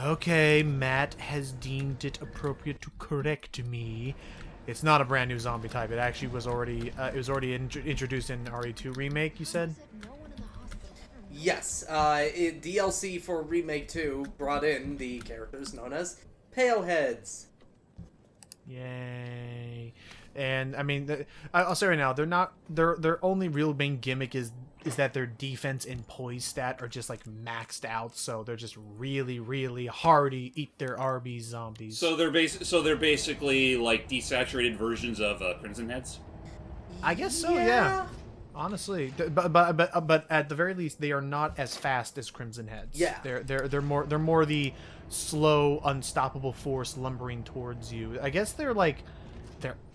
Okay, Matt has deemed it appropriate to correct me. It's not a brand new zombie type. It actually was already introduced in RE2 remake. You said? Yes, DLC for Remake 2 brought in the characters known as Paleheads. Yay! And I mean, I'll say right now, they're not. Their only real main gimmick is that their defense and poise stat are just like maxed out, so they're just really hardy, eat their Arby's zombies. So they're basically like desaturated versions of Crimson Heads. I guess so. Yeah. Honestly, but at the very least, they are not as fast as Crimson Heads. Yeah. They're more the slow, unstoppable force lumbering towards you. I guess they're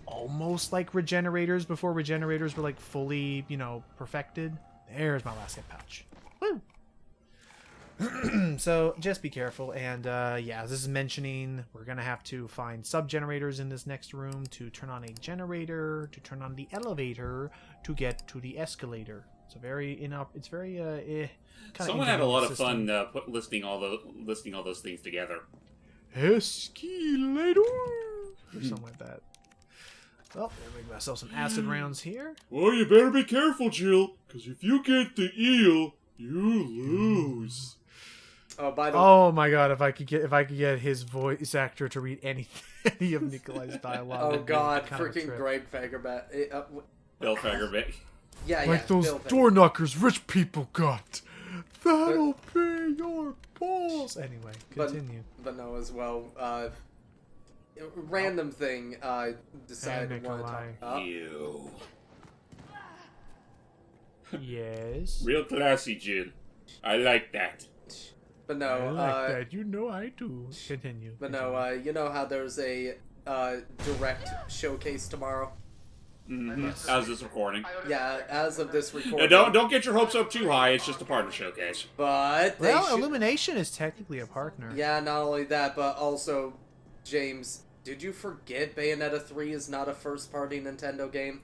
almost like Regenerators before Regenerators were like fully, perfected. There's my last hit pouch. Woo! So just be careful, and yeah, this is mentioning we're gonna have to find sub-generators in this next room to turn on a generator, to turn on the elevator, to get to the escalator. It's very Someone had a lot of fun listing all those things together. Escalator or something like that. Well, I'm gonna make myself some acid rounds here. Well, you better be careful, Jill, because if you get the eel, you lose. Oh my God! If I could get his voice actor to read any of Nikolai's dialogue. Oh God! Freaking Greg Fagerback. Bill Fagerback. Yeah, like those door knockers rich people got. That'll pay your balls. Anyway, continue. But no, as well. Random thing. Decided to talk up. You. Yes. Real classy, Jill. I like that. But no, I like that. I do. Continue. But no, you know how there's a direct showcase tomorrow? Mm-hmm. As this recording. Yeah, as of this recording. Don't get your hopes up too high. It's just a partner showcase. But Illumination is technically a partner. Yeah, not only that, but also, James, did you forget Bayonetta 3 is not a first-party Nintendo game?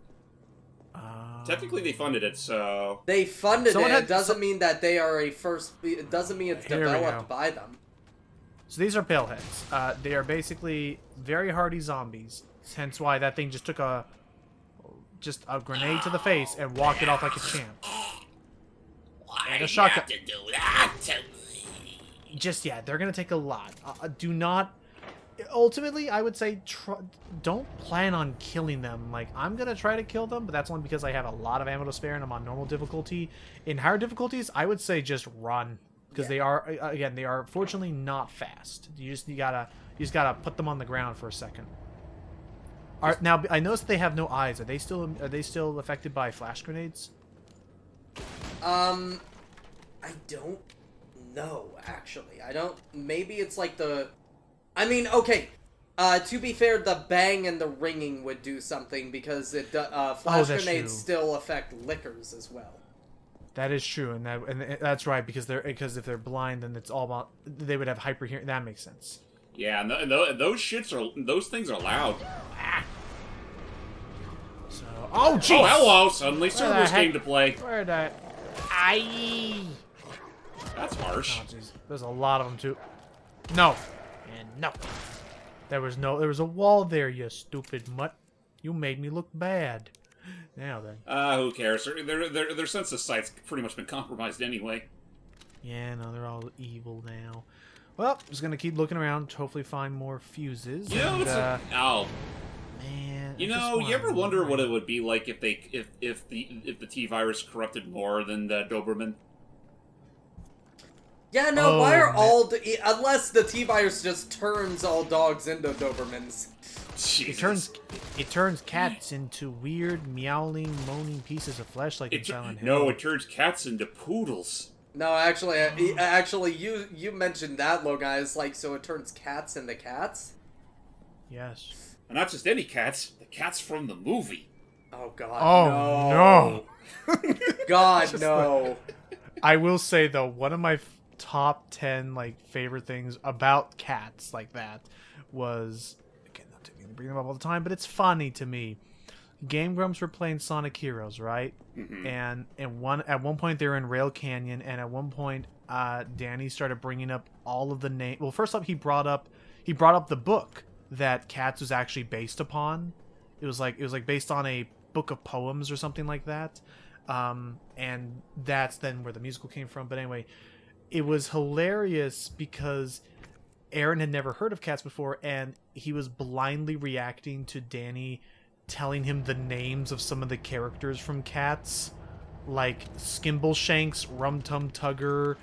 Technically, they funded it, so... They funded it. It doesn't mean that they are a first... It doesn't mean it's developed by them. So these are Paleheads. They are basically very hardy zombies. Hence why that thing just took a grenade to the face and walked it off like a champ. And a shotgun. You have to do that to me? They're gonna take a lot. Do not... Ultimately, I would say don't plan on killing them. Like, I'm gonna try to kill them, but that's only because I have a lot of ammo to spare and I'm on normal difficulty. In higher difficulties, I would say just run, because they are fortunately not fast. You just gotta put them on the ground for a second. Now I noticed they have no eyes. Are they still affected by flash grenades? I don't know, actually. I don't. Maybe it's like the. I mean, okay. To be fair, the bang and the ringing would do something because flash grenades still affect lickers as well. That is true, and that's right because if they're blind, then it's all about they would have hyper hearing. That makes sense. Yeah, and those things are loud. So, oh jeez! Oh hello! Suddenly, servers came to play. Where that? Aye. That's harsh. Oh jeez, there's a lot of them too. No. And no. There was a wall there, you stupid mutt. You made me look bad. Now then. Who cares? Their sense of sight's pretty much been compromised anyway. Yeah, no, they're all evil now. Well, just gonna keep looking around to hopefully find more fuses. Yeah, man. You ever wonder what it would be like if the T-virus corrupted more than the Doberman? Yeah, no, why are unless the T-virus just turns all dogs into Dobermans. Jesus. It turns cats into weird, meowling, moaning pieces of flesh like in Silent Hill. No, it turns cats into poodles. No, actually, you mentioned that, Logan. It's like, so it turns cats into cats? Yes. And not just any cats, the cats from the movie. Oh, God, no. God, no. I will say, though, one of my top 10 favorite things about cats like that was, again, not to bring them up all the time, but it's funny to me. Game Grumps were playing Sonic Heroes, right? Mm-hmm. And at one point they were in Rail Canyon, and at one point Danny started bringing up all of the name. Well, first up, he brought up the book that Cats was actually based upon. It was like based on a book of poems or something like that. And that's then where the musical came from. But anyway, it was hilarious because Aaron had never heard of Cats before, and he was blindly reacting to Danny telling him the names of some of the characters from Cats, like Skimbleshanks, Rum Tum Tugger,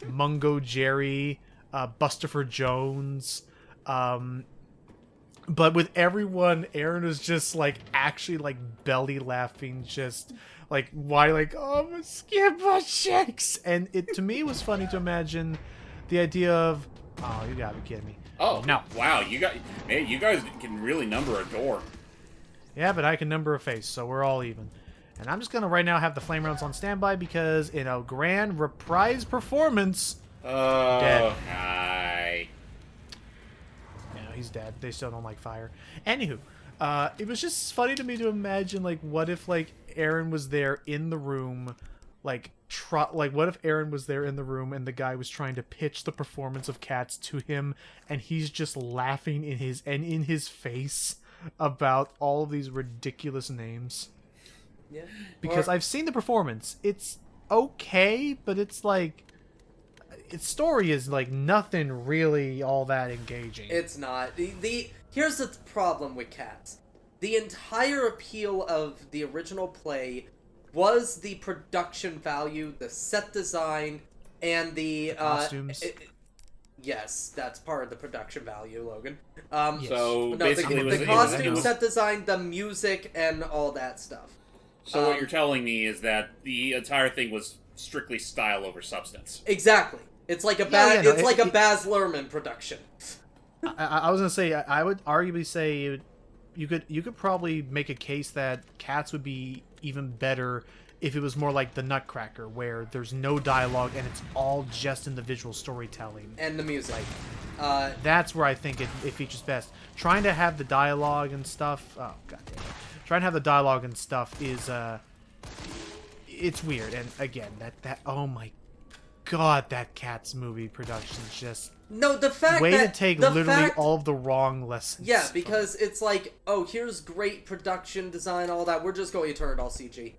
Mungo Jerry, Bustopher Jones. But with everyone, Aaron was just like actually like belly laughing, just like why, like, oh, Skimbleshanks, and it to me was funny to imagine the idea of, oh, you gotta be kidding me. Oh no! Wow, you guys can really number a door. Yeah, but I can number a face, so we're all even. And I'm just gonna right now have the flame rounds on standby because in a grand reprise performance, dead. Hi. Yeah, he's dead. They still don't like fire. Anywho, it was just funny to me to imagine, like, what if, like, Aaron was there in the room, like, what if Aaron was there in the room and the guy was trying to pitch the performance of Cats to him, and he's just laughing in his face about all of these ridiculous names. Yeah. Because I've seen the performance. It's okay, but it's like its story is like nothing really all that engaging. It's not. Here's the problem with Cats. The entire appeal of the original play was the production value, the set design, and the costumes. Yes, that's part of the production value, Logan. Yes. So No, basically, the costume, set design, the music, and all that stuff. So what you're telling me is that the entire thing was strictly style over substance. Exactly. It's like a Baz Luhrmann production. I was gonna say I would arguably say you could probably make a case that Cats would be even better if it was more like the Nutcracker, where there's no dialogue and it's all just in the visual storytelling And the music. That's where I think it features best. Trying to have the dialogue and stuff. Oh god damn it. Trying to have the dialogue and stuff is it's weird. And again, that oh my god, that Cats movie production is just No, the fact way that to take the literally fact, all of the wrong lessons. Yeah, because it's like, oh, here's great production design, all that. We're just going to turn it all CG.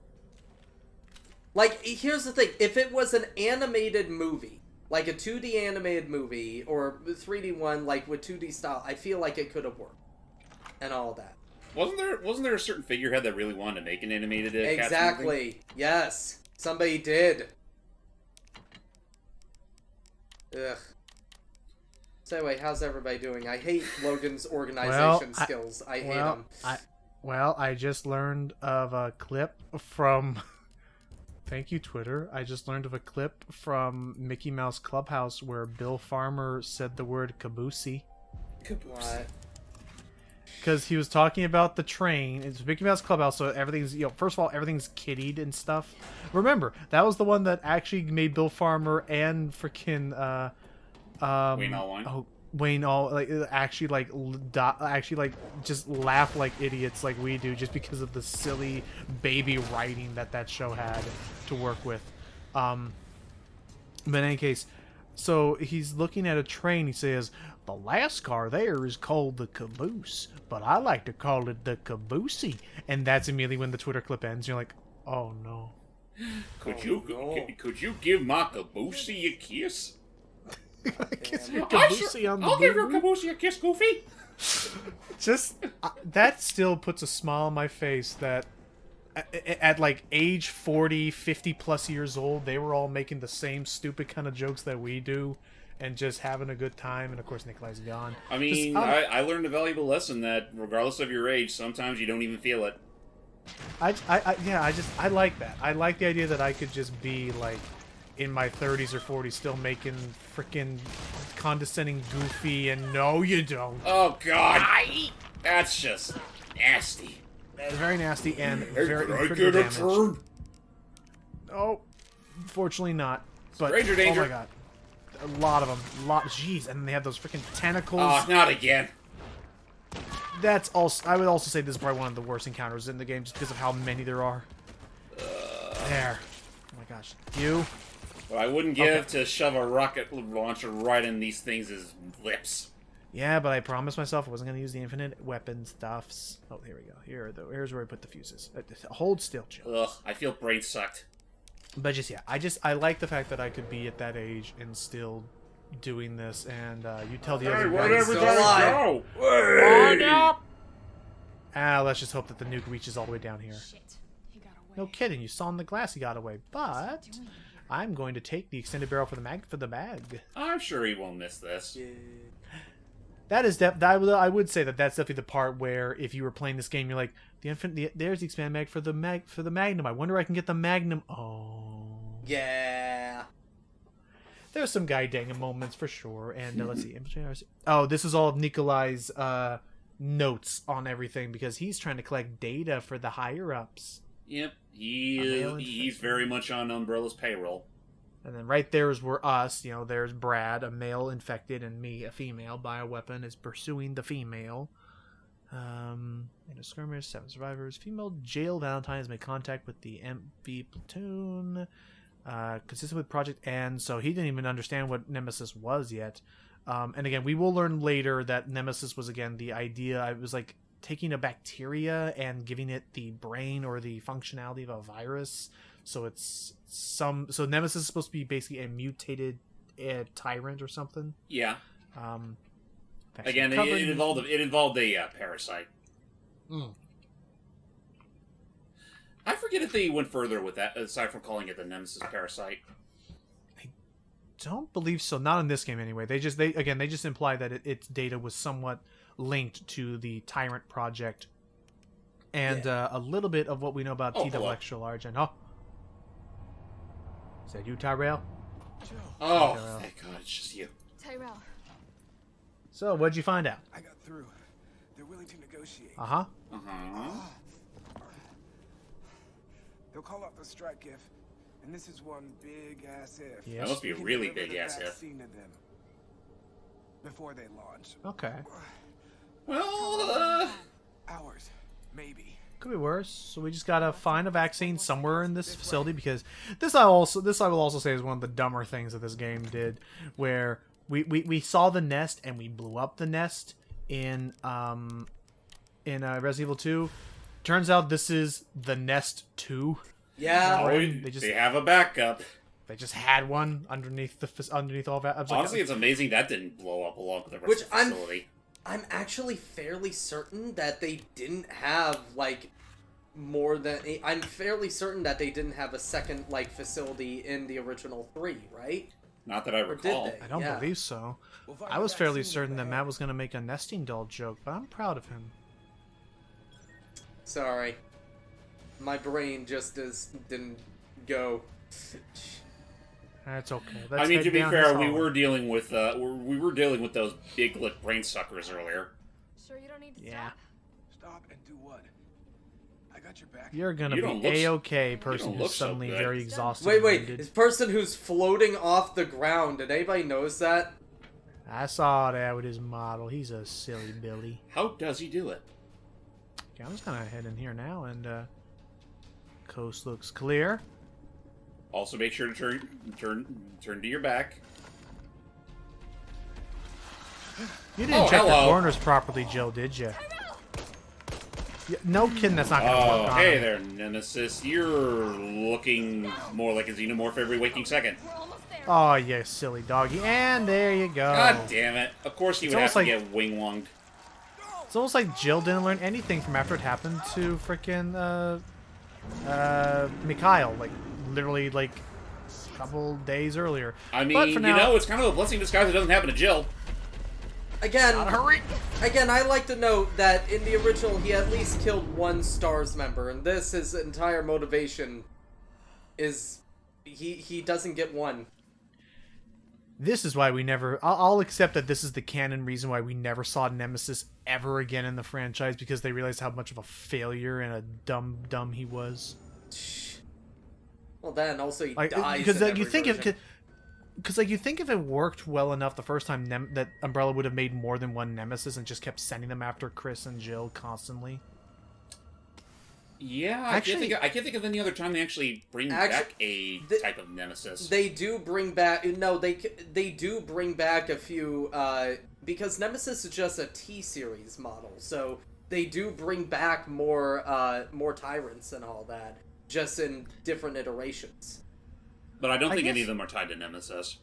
Like, here's the thing. If it was an animated movie, like a 2D animated movie, or 3D one, like with 2D style, I feel like it could have worked. And all that. Wasn't there a certain figurehead that really wanted to make an animated Cats movie? Exactly. Yes. Somebody did. Ugh. So anyway, how's everybody doing? I hate Logan's organization skills. I hate them. I just learned of a clip from... Thank you, Twitter. I just learned of a clip from Mickey Mouse Clubhouse where Bill Farmer said the word caboosey. What? Because he was talking about the train. It's Mickey Mouse Clubhouse, so everything's, first of all, everything's kiddied and stuff. Remember, that was the one that actually made Bill Farmer and freaking, Wayne Allwine. Oh, Wayne all actually just laugh like idiots like we do just because of the silly baby writing that show had to work with. But in any case, so he's looking at a train. He says, "The last car there is called the caboose, but I like to call it the caboosey." And that's immediately when the Twitter clip ends. You're like, "Oh no." Could you give my caboosey a kiss? Kiss your caboosey on the I'll give your booty. caboosey a kiss, Goofy. Just that still puts a smile on my face that at like age 40, 50 plus years old, they were all making the same stupid kind of jokes that we do and just having a good time. And of course, Nikolai's gone. I mean, I learned a valuable lesson that regardless of your age, sometimes you don't even feel it. I like that. I like the idea that I could just be like in my 30s or 40s still making freaking condescending Goofy, and no you don't. Oh god. That's just nasty. Very nasty and Hey, very can I critical get a damage. turn? Oh, fortunately not. But Stranger danger. oh my god. A lot of them. Jeez, and they have those freaking tentacles. Oh, not again. That's also, I would also say this is probably one of the worst encounters in the game just because of how many there are. There. Oh my gosh. You. What I wouldn't give to shove a rocket launcher right in these things is lips. Yeah, but I promised myself I wasn't going to use the infinite weapon stuffs. Oh, here we go. Here's where I put the fuses. Hold still, Jill. Ugh, I feel brain sucked. But I like the fact that I could be at that age and still doing this. And you tell the other guys. still alive. Let's just hope that the nuke reaches all the way down here. Shit. He got away. No kidding, you saw in the glass he got away. But I'm going to take the extended barrel for the bag. I'm sure he won't miss this. That is I would say that that's definitely the part where if you were playing this game, you're like, there's the expand mag for the Magnum. I wonder if I can get the Magnum. Oh. Yeah. There's some guy danging moments for sure. And let's see. Oh, this is all of Nikolai's notes on everything because he's trying to collect data for the higher ups. Yep, he's very much on Umbrella's payroll. And then right there is where us, there's Brad, a male infected, and me, a female. Bioweapon is pursuing the female. In a skirmish, 7 survivors. Female jail Valentine has made contact with the MV platoon. Consistent with Project N, so he didn't even understand what Nemesis was yet. And again, we will learn later that Nemesis was, again, the idea. It was like taking a bacteria and giving it the brain or the functionality of a virus. So so Nemesis is supposed to be basically a mutated tyrant or something. Yeah. Again, it involved a parasite. Mm. I forget if they went further with that, aside from calling it the Nemesis parasite. I don't believe so. Not in this game, anyway. They just imply that its data was somewhat linked to the Tyrant project, and a little bit of what we know about T-Double Extra Large. And is that you, Tyrell? Oh, Tyrell. thank God, it's just you. Tyrell. So, what'd you find out? I got through. They're willing to negotiate. Uh-huh. They'll call off the strike and this is one big ass if. Yes. That must be a really big ass if. To them before they launch. Okay. Well, Hours, maybe. Could be worse. So we just gotta find a vaccine somewhere in this facility, because this I will also say is one of the dumber things that this game did, where we saw the nest and we blew up the nest in Resident Evil 2. Turns out this is the Nest 2. Yeah. they have a backup. They just had one underneath all that. Honestly, it's amazing that didn't blow up along with the rest Which of the facility. I'm actually fairly certain that they didn't have, like, more than... I'm fairly certain that they didn't have a second, like, facility in the original 3, right? Not that I recall. Did they? I don't believe so. I was fairly certain that Matt was going to make a nesting doll joke, but I'm proud of him. Sorry. My brain just didn't go. That's okay. I mean, to be fair, we were dealing with those big lip brain suckers earlier. Sure you don't need to Yeah. Stop and do what? I got your back. You're gonna You be don't look A-okay, you person don't who's look so suddenly good. very exhausted. Wait, and winded. this person who's floating off the ground. Did anybody notice that? I saw that with his model. He's a silly Billy. How does he do it? Okay, I'm just gonna head in here now, and coast looks clear. Also, make sure to turn to your back. You didn't check the hello. corners properly, Jill, did you? Yeah, no kidding, that's not gonna Oh, work on hey him. there, Nemesis. You're looking more like a xenomorph every waking second. We're almost there. Oh, you silly doggy. And there you go. God damn it. Of course you It's would have almost to like- get wing-lunged. It's almost like Jill didn't learn anything from after it happened to frickin' Mikhail, like, literally, like, a couple days earlier. I mean, But for now, it's kind of a blessing in disguise that doesn't happen to Jill. Again, hurry! Again, I like to note that in the original, he at least killed one STARS member, and this, his entire motivation is he doesn't get one. This is why we never... I'll accept that this is the canon reason why we never saw Nemesis ever again in the franchise, because they realized how much of a failure and a dumb he was. Well, then also he Like, dies. because in like, you every think version. you think if it worked well enough the first time that Umbrella would have made more than one Nemesis and just kept sending them after Chris and Jill constantly. Yeah, Actually- I can't think of any other time they actually bring back a type of nemesis. They do bring back. No, they do bring back a few. Because Nemesis is just a T series model, so they do bring back more tyrants and all that, just in different iterations. But I don't I think any guess- of them are tied to Nemesis.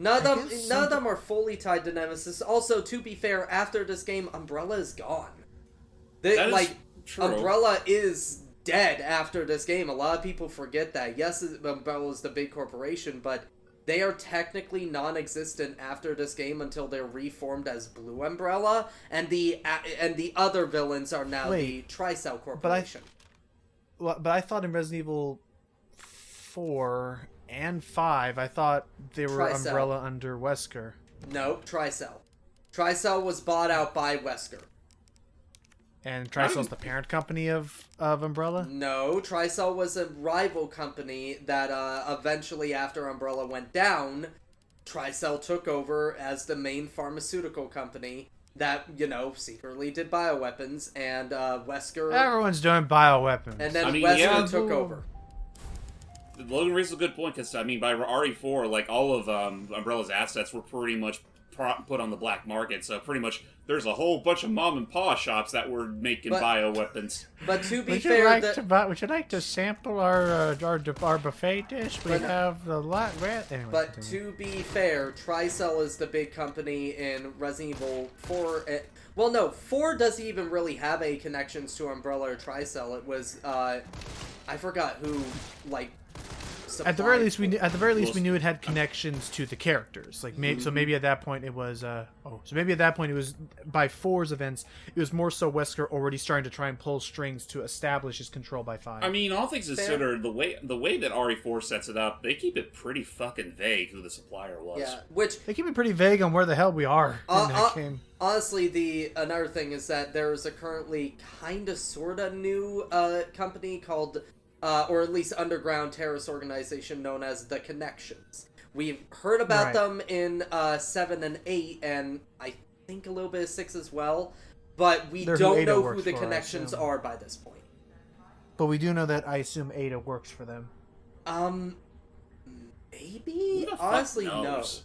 None I of guess them are fully tied to Nemesis. Also, to be fair, after this game, Umbrella is gone. That is true. Umbrella is dead after this game. A lot of people forget that. Yes, Umbrella is the big corporation, but they are technically non-existent after this game until they're reformed as Blue Umbrella, and the other villains are now the Tricell Corporation. But I thought in Resident Evil 4 and 5, I thought they were Tricell. Umbrella under Wesker. Nope, Tricell. Tricell was bought out by Wesker. And Tricell's the parent company of Umbrella? No, Tricell was a rival company that eventually, after Umbrella went down, Tricell took over as the main pharmaceutical company that, secretly did bioweapons, and Wesker... Everyone's doing bioweapons. And then I mean, Wesker yeah. took over. Logan raises a good point, because, I mean, by RE4, like, all of Umbrella's assets were pretty much put on the black market, so pretty much there's a whole bunch of mom-and-pop shops that were making bioweapons. But to be Would you fair... would you like to sample our buffet dish? We have the lot. Anyway, But continue. to be fair, Tricell is the big company in Resident Evil 4. Well, no, 4 doesn't even really have any connections to Umbrella or Tricell. It was, I forgot who, At the very supplied- least, we knew it had connections to the characters. Like, so maybe at that point it was. So maybe at that point it was by 4's events. It was more so Wesker already starting to try and pull strings to establish his control by 5. I mean, all things considered, the way that RE4 sets it up, they keep it pretty fucking vague who the supplier was. Yeah, which, they keep it pretty vague on where the hell we are in that game. honestly, another thing is that there's a currently kinda sorta new, company called, or at least underground terrorist organization known as The Connections. We've heard about Right. them in 7 and 8, and I think a little bit of 6 as well, but we They're who don't Ada know works who the for, I Connections assume. are by this point. But we do know that I assume Ada works for them. Maybe? Who the fuck Honestly, knows?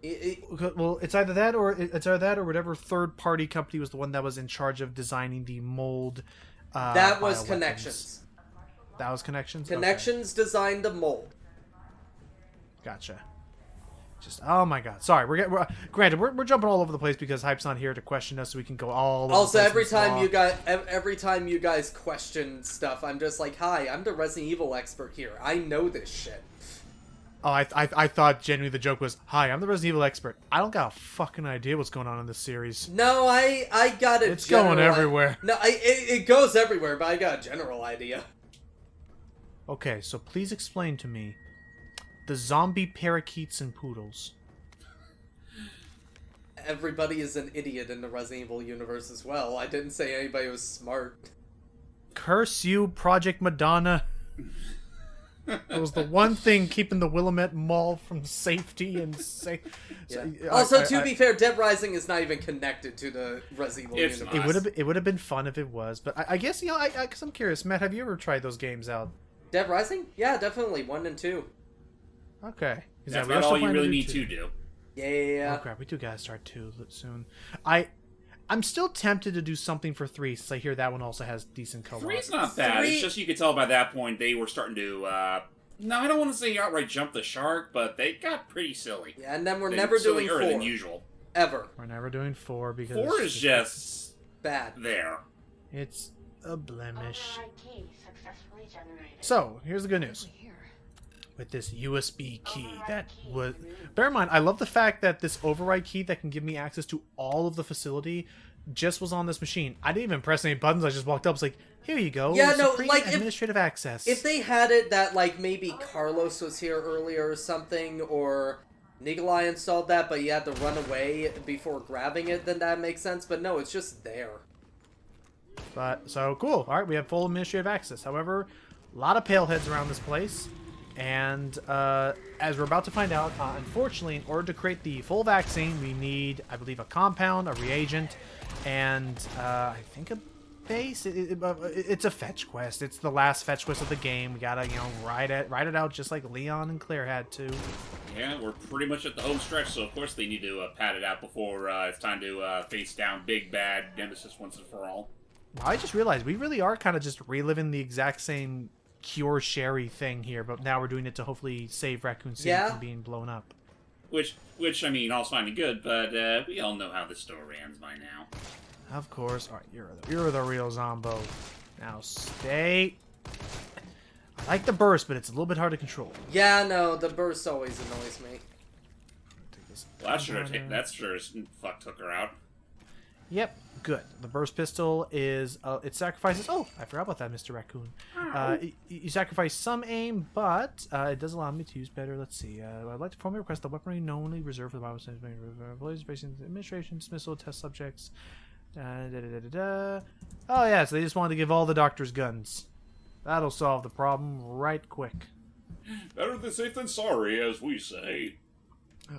no. Well, it's either that or whatever third-party company was the one that was in charge of designing the mold. That was bioweapons. Connections. That was Connections. Okay. Connections designed the mold. Gotcha. Just oh my god, sorry. Granted we're jumping all over the place because Hype's not here to question us, so we can go all. Over Also, the place every with time law. every time you guys question stuff, I'm just like, "Hi, I'm the Resident Evil expert here. I know this shit." Oh, I thought genuinely the joke was, "Hi, I'm the Resident Evil expert. I don't got a fucking idea what's going on in this series." No, I got a It's going general everywhere. No, it goes everywhere, but I got a general idea. Okay, so please explain to me the zombie parakeets and poodles. Everybody is an idiot in the Resident Evil universe as well. I didn't say anybody was smart. Curse you, Project Madonna. It was the one thing keeping the Willamette Mall from safety and safe. Yeah. Also, to be fair, Dead Rising is not even connected to the Resident Evil It's universe. it would have been fun if it was, but I guess because I'm curious, Matt, have you ever tried those games out? Dead Rising? Yeah, definitely 1 and 2. Okay, That's we are not still all you playing really the need two. to do. Yeah. Oh crap, we do gotta start 2 soon. I'm still tempted to do something for 3 since I hear that one also has decent co-op. 3's not bad. 3 It's just you could tell by that point they were starting to, no, I don't want to say outright jump the shark, but they got pretty silly. Yeah, and then we're They never doing sillier 4. than usual. Ever. We're never doing 4 because 4 is just Bad. there. it's a blemish. Override key successfully generated. So here's the good news. With this USB key that was... Bear in mind, I love the fact that this override key that can give me access to all of the facility just was on this machine. I didn't even press any buttons, I just walked up, it's like, here you go. Yeah, no, Supreme like, if- administrative access. If they had it that, like, maybe Carlos was here earlier or something, or Nikolai installed that, but you had to run away before grabbing it, then that makes sense. But no, it's just there. But, so, cool. Alright, we have full administrative access. However, a lot of pale heads around this place. And, as we're about to find out, unfortunately, in order to create the full vaccine, we need, I believe, a compound, a reagent, and, I think a base. It's a fetch quest. It's the last fetch quest of the game. We gotta, ride it out just like Leon and Claire had to. Yeah, we're pretty much at the home stretch, so of course they need to pad it out before it's time to face down big bad Nemesis once and for all. Well, I just realized we really are kind of just reliving the exact same Cure Sherry thing here, but now we're doing it to hopefully save Raccoon City from being blown up. Which I mean, all's fine and good, but we all know how the story ends by now. Of course. All right, you're the real Zombo. Now stay. I like the burst, but it's a little bit hard to control. Yeah, no, the burst always annoys me. Well, that sure as fuck took her out. Yep, good. The burst pistol is it sacrifices. Oh, I forgot about that, Mr. Raccoon. You sacrifice some aim, but it does allow me to use better. Let's see. I'd like to formally request the weaponry knownly reserved for the Bible employees facing administration, dismissal, test subjects. Oh yeah, so they just wanted to give all the doctors guns. That'll solve the problem right quick. Better than safe than sorry, as we say.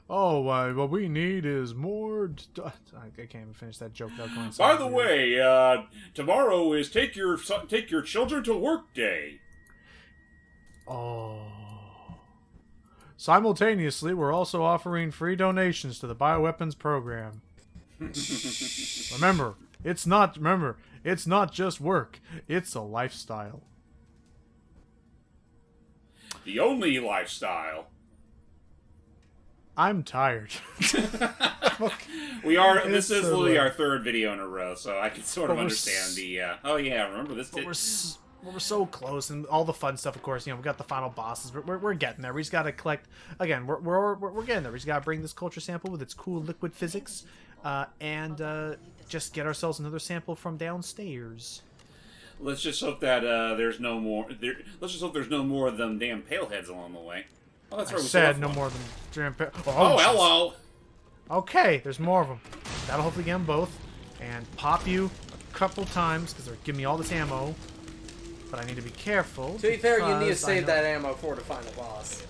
Oh, what we need is more. I can't even finish that joke without going. By the way, tomorrow is take your children to work day. Oh. Simultaneously, we're also offering free donations to the bioweapons program. Remember, it's not just work. It's a lifestyle. The only lifestyle. I'm tired. We are. It's This is so literally late. our third video in a row, so I can sort of But we're understand the. Oh yeah, remember this? But we're so close, and all the fun stuff. Of course, we got the final bosses. We're getting there. We just gotta collect. Again, we're getting there. We just gotta bring this culture sample with its cool liquid physics, and just get ourselves another sample from downstairs. Let's just hope that there's no more. Let's just hope there's no more of them damn pale heads along the way. Oh, that's I right. said no more than Oh, hello. Okay, there's more of them. That'll hopefully get them both, and pop you a couple times because they're giving me all this ammo. But I need to be careful. To be fair, you need to because I save know- that ammo for the final boss.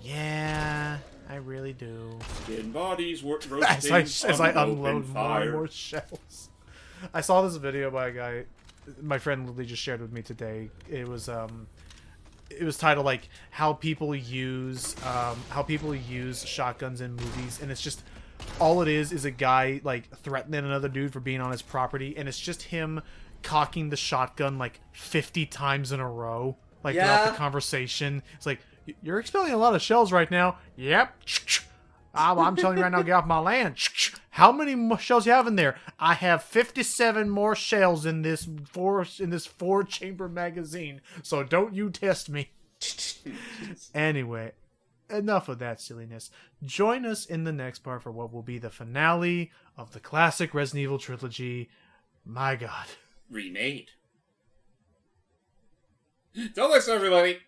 Yeah, I really do. Dead bodies roasting As I on unload open more and fire. more shells. I saw this video by a guy, my friend Lily just shared with me today. It was titled like how people use shotguns in movies, and it's just all it is a guy like threatening another dude for being on his property, and it's just him cocking the shotgun like 50 times in a row, like throughout Yeah. the conversation. It's like, you're expelling a lot of shells right now. Yep. I'm telling you right now, get off my land. How many more shells you have in there? I have 57 more shells in this four chamber magazine. So don't you test me. Anyway, enough of that silliness. Join us in the next part for what will be the finale of the classic Resident Evil trilogy. My God. Remade. Till next time, everybody.